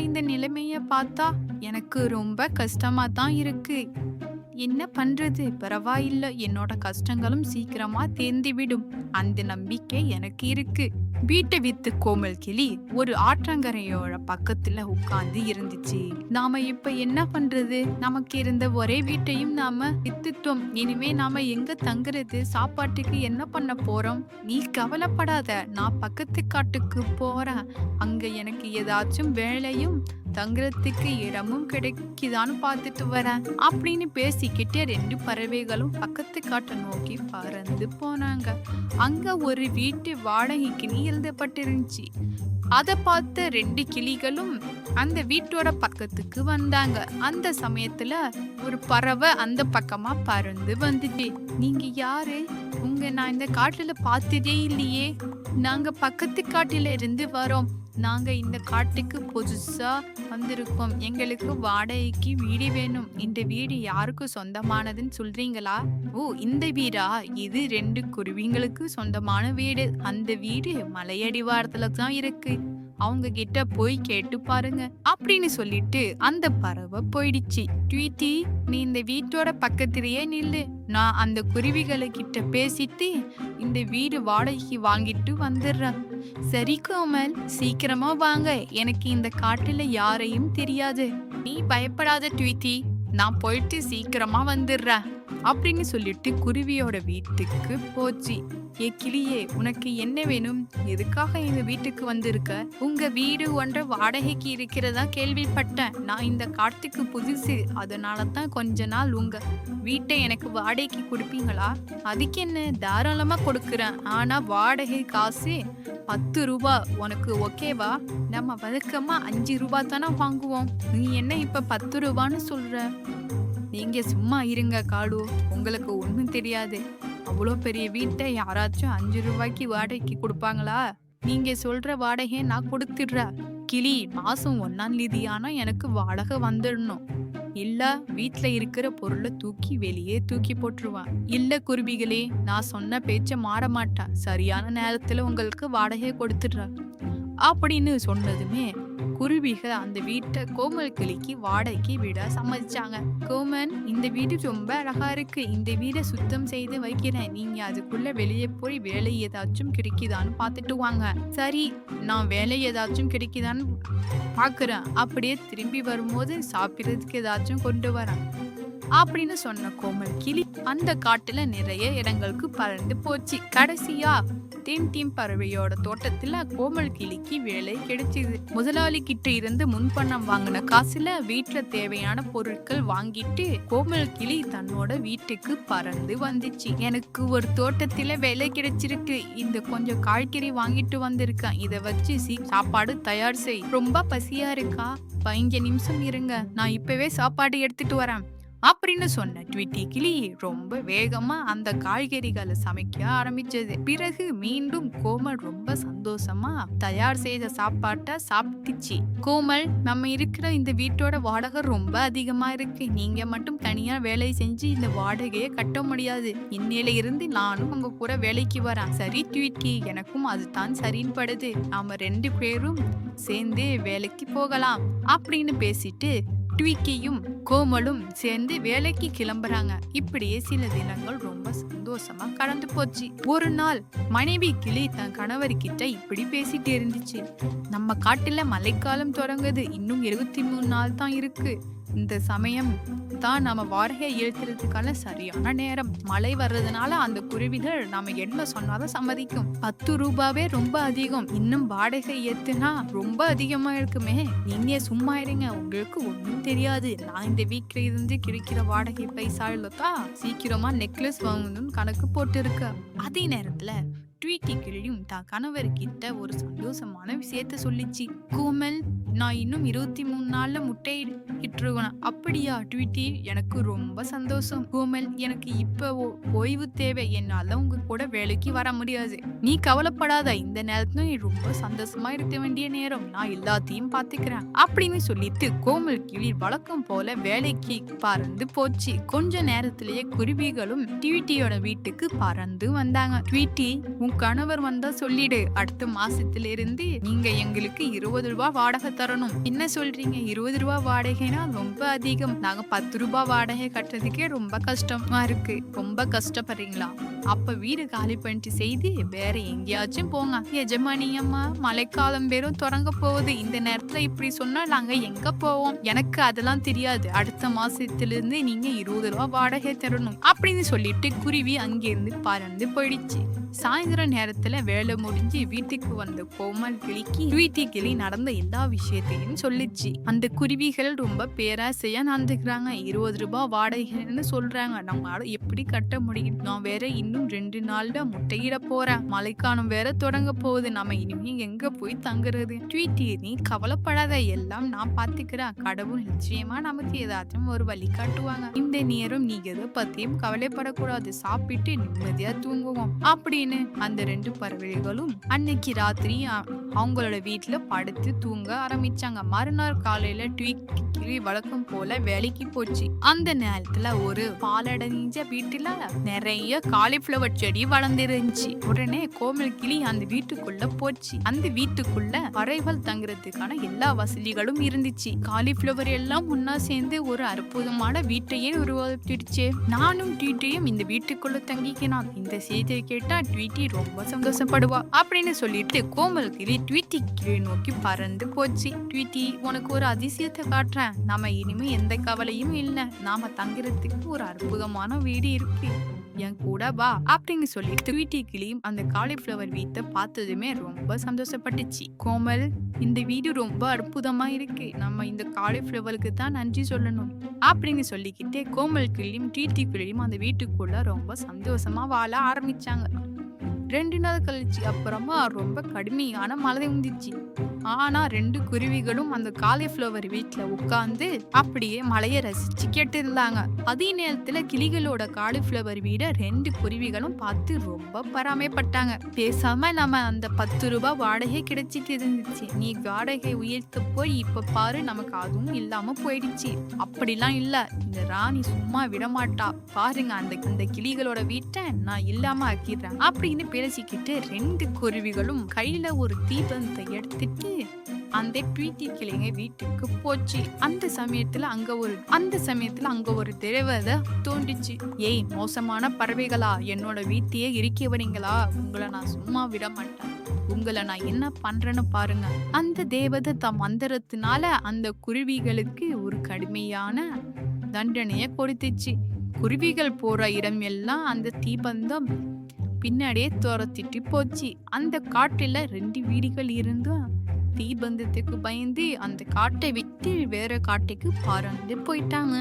இந்த நிலைமைய பார்த்தா எனக்கு ரொம்ப கஷ்டமா தான் இருக்கு. என்ன பண்றது? பரவாயில்ல. என்னோட கஷ்டங்களும் சீக்கிரமா தேர்ந்துவிடும். அந்த நம்பிக்கை எனக்கு இருக்கு. வீட்டை வித்து கோமல் கிளி ஒரு ஆற்றங்கரையோட பக்கத்துல உட்கார்ந்து இருந்துச்சு. நாம இப்ப என்ன பண்றது? நமக்கு இருந்த ஒரே வீட்டையும் நாம வித்துட்டோம். இனிமே நாம எங்க தங்குறது? சாப்பாட்டுக்கு என்ன பண்ண போறோம்? நீ கவலைப்படாத. நான் பக்கத்து காட்டுக்கு போறேன். அங்க எனக்கு ஏதாச்சும் வேலையும் தங்குறதுக்கு இடமும் கிடைக்குதான்னு பார்த்துட்டு வரேன் அப்படின்னு பேசிக்கிட்டே ரெண்டு பறவைகளும் பக்கத்து காட்டை நோக்கி பறந்து போனாங்க. அங்க ஒரு வீட்டு வாடகைக்கு எழுதப்பட்டிருந்துச்சு. அதை பார்த்த ரெண்டு கிளிகளும் அந்த வீட்டோட பக்கத்துக்கு வந்தாங்க. அந்த சமயத்துல ஒரு பறவை அந்த பக்கமா பறந்து வந்துச்சு. நீங்க யாரு? நான் இந்த காட்டுல பார்த்ததே இல்லையே. நாங்க பக்கத்து காட்டுல இருந்து வரோம். நாங்க இந்த காட்டுக்கு புதுசா வந்திருக்கோம். எங்களுக்கு வாடகைக்கு வீடு வேணும். இந்த வீடு யாருக்கு சொந்தமானதுன்னு சொல்றீங்களா? ஓ, இந்த வீடா? இது ரெண்டு குருவிங்களுக்கு சொந்தமான வீடு. அந்த வீடு மலையடிவாரத்துல தான் இருக்கு. அவங்க கிட்ட போய் கேட்டு பாருங்க அப்படின்னு சொல்லிட்டு அந்த பறவை போயிடுச்சு. ட்வீட்டி, நீ இந்த வீட்டோட பக்கத்திலேயே நில்லு. நான் அந்த குருவிகளை கிட்ட பேசிட்டு இந்த வீடு வாடகைக்கு வாங்கிட்டு வந்துடுறேன். சரி கோமல், சீக்கிரமா வாங்க. எனக்கு இந்த காட்டுல யாரையும் தெரியாது. நீ பயப்படாத ட்வீட்டி, நான் போயிட்டு சீக்கிரமா வந்துடுறேன் அப்படின்னு சொல்லிட்டு குருவியோட வீட்டுக்கு போச்சு. ஏ கிளியே, உனக்கு என்ன வேணும்? எதுக்காக எங்க வீட்டுக்கு வந்திருக்க? உங்க வீடு ஒன்ற வாடகைக்கு இருக்கிறதா கேள்விப்பட்டேன். நான் இந்த காட்டுக்கு புதுசு, அதனால தான் கொஞ்ச நாள் உங்க வீட்டை எனக்கு வாடகைக்கு கொடுப்பீங்களா? அதுக்கு என்ன, தாராளமா கொடுக்குறேன். ஆனா வாடகை காசு 10 ரூபா. உனக்கு ஓகேவா? நம்ம வழக்கமா 5 ரூபா தானே வாங்குவோம். நீ என்ன இப்ப 10 ரூபான்னு சொல்ற? நீங்க சும்மா இருங்க காடு, உங்களுக்கு ஒன்றும் தெரியாது. அவ்வளோ பெரிய வீட்டை யாராச்சும் 5 ரூபாய்க்கு வாடகைக்கு கொடுப்பாங்களா? நீங்க சொல்ற வாடகையை நான் கொடுத்துடுறேன். கிளி, மாசம் 1ஆம் தேதி ஆனா எனக்கு வாடகை வந்துடணும். இல்ல வீட்டுல இருக்கிற பொருளை தூக்கி வெளியே தூக்கி போட்டுருவான். இல்ல குருவிகளே, நான் சொன்ன பேச்ச மாற மாட்டேன். சரியான நேரத்துல உங்களுக்கு வாடகையை கொடுத்துடுறேன் அப்படின்னு சொன்னதுமே குருவிகள் அந்த வீட்டை கோமல் கிளிக்கு வாடகைக்கு விட சம்மதிச்சாங்க. கோமன், இந்த வீடு ரொம்ப அழகா இருக்கு. இந்த வீடை சுத்தம் செய்து வைக்கிறேன். நீங்க அதுக்குள்ள வெளியே போய் வேலை ஏதாச்சும் கிடைக்குதான்னு பார்த்துட்டு வாங்க. சரி, நான் வேலை ஏதாச்சும் கிடைக்குதான்னு பாக்குறேன். அப்படியே திரும்பி வரும்போது சாப்பிடுறதுக்கு ஏதாச்சும் கொண்டு வரேன் அப்படின்னு சொன்ன கோமல் கிளி அந்த காட்டுல நிறைய இடங்களுக்கு பறந்து போச்சு. கடைசியா டீம் பறவையோட தோட்டத்துல கோமல் கிளிக்கு வேலை கிடைச்சது. முதலாளி கிட்ட இருந்து முன்பணம் வாங்கின காசுல வீட்டுல தேவையான பொருட்கள் வாங்கிட்டு கோமல் கிளி தன்னோட வீட்டுக்கு பறந்து வந்துச்சு. எனக்கு ஒரு தோட்டத்துல வேலை கிடைச்சிருக்கு. இந்த கொஞ்சம் காய்கறி வாங்கிட்டு வந்திருக்கேன். இத வச்சு சாப்பாடு தயார் செய். ரொம்ப பசியா இருக்கா? 15 நிமிஷம் இருங்க, நான் இப்பவே சாப்பாடு எடுத்துட்டு வரேன் அப்படின்னு சொன்ன ட்விட்டி கிளி ரொம்ப வேகமா அந்த காய்கறிகளை சமைக்க ஆரம்பிச்சது. பிறகு மீண்டும் கோமல் ரொம்ப சந்தோஷமா தயார் செய்த சாப்பாட்டை சாப்பிட்டுச்சு. கோமல், நம்ம இருக்கிற இந்த வீட்டோட வாடகை ரொம்ப அதிகமா இருக்கு. நீங்க மட்டும் தனியா வேலை செஞ்சு இந்த வாடகையை கட்ட முடியாது. இன்னையில இருந்து நானும் உங்க கூட வேலைக்கு வரேன். சரி ட்விட்டி, எனக்கும் அதுதான் சரின்னு படுது. நாம 2 பேரும் சேர்ந்து வேலைக்கு போகலாம் அப்படின்னு பேசிட்டு ட்விக்கியும் கோமலும் சேர்ந்து வேலைக்கு கிளம்புறாங்க. இப்படியே சில தினங்கள் ரொம்ப சந்தோஷமா கடந்து போச்சு. ஒரு நாள் மனைவி கிளி தன் கணவர்கிட்ட இப்படி பேசிட்டு இருந்துச்சு. நம்ம காட்டுல மழைக்காலம் தொடங்குது. இன்னும் 23 நாள் தான் இருக்கு. இந்த சமயம் தான் நம்ம வாடகை ஏற்றுறதுக்கான சரியான நேரம். மழை வர்றதுனால அந்த குருவிகள் நாம என்ன சொன்னாலும் சம்மதிக்கும். 10 ரூபாவே ரொம்ப அதிகம். இன்னும் வாடகை ஏத்துனா ரொம்ப அதிகமா இருக்குமே. நீங்க சும்மா இருங்க, உங்களுக்கு ஒன்றும் தெரியாது. நான் இந்த வீட்டுல இருந்து கிடைக்கிற வாடகை பைசால தான் சீக்கிரமா நெக்லஸ் வாங்கணும்னு கணக்கு போட்டு இருக்க. அதே நேரத்துல ட்வீட்டி கிளியும் தான் கணவர்கிட்ட ஒரு சந்தோஷமான விஷயத்த சொல்லிச்சு. கோமல், நான் இன்னும் 23 நாள்ல முட்டை இட்டுருவேன். அப்படியா ட்வீட்டி? எனக்கு ரொம்ப சந்தோஷம். கோமல், எனக்கு இப்ப ஓய்வு தேவை. என்னால உங்க கூட வேலைக்கு வர முடியாது. நீ கவலைப்படாத. இந்த நேரத்துல நீ ரொம்ப சந்தோஷமா இருக்க வேண்டிய நேரம். நான் எல்லாத்தையும் பாத்துக்கிறேன் அப்படின்னு சொல்லிட்டு கோமல் கிளி வழக்கம் போல வேலைக்கு பறந்து போச்சு. கொஞ்ச நேரத்திலேயே குருவிகளும் ட்வீட்டியோட வீட்டுக்கு பறந்து வந்தாங்க. ட்வீட்டி, உன் கணவர் வந்தா சொல்லிடு. அடுத்த மாசத்துல இருந்து நீங்க எங்களுக்கு 20 ரூபாய் வாடகை தரணும். என்ன சொல்றீங்க? 20 ரூபா வாடகைனா ரொம்ப அதிகம். நாங்க 10 ரூபா வாடகை கட்டுறதுக்கே ரொம்ப கஷ்டமா இருக்கு. ரொம்ப கஷ்டப்படுறீங்களா? அப்ப வீடு காலி பண்ணிட்டு செய்து வேற எங்கேயாச்சும் போங்க. எஜமானி அம்மா, மழைக்காலம் வெறும் தொடங்க போகுது. இந்த நேரத்துல இப்படி சொன்னா நாங்க எங்க போவோம்? எனக்கு அதெல்லாம் தெரியாது. அடுத்த மாசத்திலிருந்து நீங்க 20 ரூபா வாடகை தரணும் அப்படின்னு சொல்லிட்டு குருவி அங்கிருந்து பறந்து போயிடுச்சு. சாயந்தரம் நேரத்துல வேலை முடிஞ்சு வீட்டுக்கு வந்த கோமல் கிளிக்கு ட்வீட்டி கிளி நடந்த எல்லா விஷயத்தையும் சொல்லிச்சு. அந்த குருவிகள் ரொம்ப பேராசையா நடந்துக்கிறாங்க. 20 ரூபாய் வாடகைன்னு சொல்றாங்க. நம்மளால எப்படி கட்ட முடியும்? நான் வேற இன்னும் 2 நாள்ல முட்டையிட போறேன். மழைக்காலம் வேற தொடங்க போகுது. நம்ம இனிமே எங்க போய் தங்குறது? ட்வீட்டி, நீ கவலைப்படாத, எல்லாம் நான் பாத்துக்கிறேன். கடவுள் நிச்சயமா நமக்கு ஏதாச்சும் ஒரு வழி காட்டுவாங்க. இந்த நேரம் நீ எதை பத்தியும் கவலைப்படக்கூடாது. சாப்பிட்டு நிம்மதியா தூங்குவோம் அப்படின்னு அந்த 2 பறவைகளும் அன்னைக்கு ராத்திரி அவங்களோட வீட்டுல படுத்து தூங்க ஆரம்பிச்சாங்க. மறுநாள் காலையில ட்வீட்டி வழக்கம் போல வேலைக்கு போச்சு. அந்த நேரத்துல ஒரு பாலடைஞ்ச வீட்டுல நிறைய காலிஃபிளவர் செடி வளர்ந்துருந்துச்சு. உடனே கோமல் கிளி அந்த வீட்டுக்குள்ள போச்சு. அந்த வீட்டுக்குள்ள பறவைகள் தங்குறதுக்கான எல்லா வசதிகளும் இருந்துச்சு. காலிஃபிளவர் எல்லாம் ஒன்னா சேர்ந்து ஒரு அற்புதமான வீட்டையே உருவாக்கிடுச்சு. நானும் ட்வீட்டியும் இந்த வீட்டுக்குள்ள தங்கிக்கலாம். இந்த செய்தியை கேட்டா ட்வீட்டி ரொம்ப சந்தோஷப்படுவா அப்படின்னு சொல்லிட்டு கோமல் கிளி ட்வீட்டி கிளி நோக்கி பறந்து போச்சு. ட்வீட்டி, உனக்கு ஒரு அதிசயத்தை காட்டுறேன். நம்ம இனிமே எந்த கவலையும் இல்லை. நாம தங்குறதுக்கு ஒரு அற்புதமான வீடு இருக்கு. என் கூட வா அப்படின்னு சொல்லி ட்வீட்டி கிளியும் அந்த காலிஃபிளவர் வீட்டை பார்த்ததுமே ரொம்ப சந்தோஷப்பட்டுச்சு. கோமல், இந்த வீடு ரொம்ப அற்புதமா இருக்கு. நம்ம இந்த காலிஃபிளவருக்கு தான் நன்றி சொல்லணும் அப்படின்னு சொல்லிக்கிட்டே கோமல் கிளியும் ட்வீட்டி கிளியும் அந்த வீட்டுக்குள்ள ரொம்ப சந்தோஷமா வாழ ஆரம்பிச்சாங்க. 2 நாள் கழிச்சு அப்புறமா ரொம்ப கடுமையான மழை வந்துச்சு. ஆனா 2 குருவிகளும் அந்த காலிஃபிளவர் வீட்டுல உட்கார்ந்து அப்படியே மழைய ரசிச்சு கேட்டு இருந்தாங்க. அதே நேரத்துல கிளிகளோட காலிஃபிளவர் வீட 2 குருவிகளும் பார்த்து ரொம்ப பராமைப்பட்டாங்க. பேசாம நம்ம அந்த 10 ரூபாய் வாடகை கிடைச்சிட்டு இருந்துச்சு. நீ வாடகை உயர்த்த போய் இப்ப பாரு, நமக்கு அதுவும் இல்லாம போயிடுச்சு. அப்படிலாம் இல்ல, இந்த ராணி சும்மா விடமாட்டா. பாருங்க, அந்த கிளிகளோட வீட்டை நான் இல்லாம ஆக்கிடுறேன் அப்படின்னு பேசிக்கிட்டு 2 குருவிகளும் கையில ஒரு தீபத்தை எடுத்துட்டு அந்த ட்வீட்டி கிளிங்க வீட்டுக்கு போச்சு. அந்த சமயத்துல அங்க ஒரு தேவதை தோன்றிச்சு. ஏய் மோசமான பறவைகளா, என்னோட வீட்டையே இறுக்கியவனீங்களா? உங்களை நான் சும்மா விட மாட்டேன். உங்களை நான் என்ன பண்றேன்னு பாருங்க. அந்த தேவதை தம் மந்திரத்தினால அந்த குருவிகளுக்கு ஒரு கடுமையான தண்டனைய கொடுத்துச்சு. குருவிகள் போற இடம் எல்லாம் அந்த தீபந்தம் பின்னாடியே துரத்திட்டு போச்சு. அந்த காட்டுல 2 வீடுகள் இருந்தும் தீபந்தத்துக்கு பயந்து அந்த காட்டை விட்டு வேற காட்டுக்கு பறந்து போயிட்டாங்க.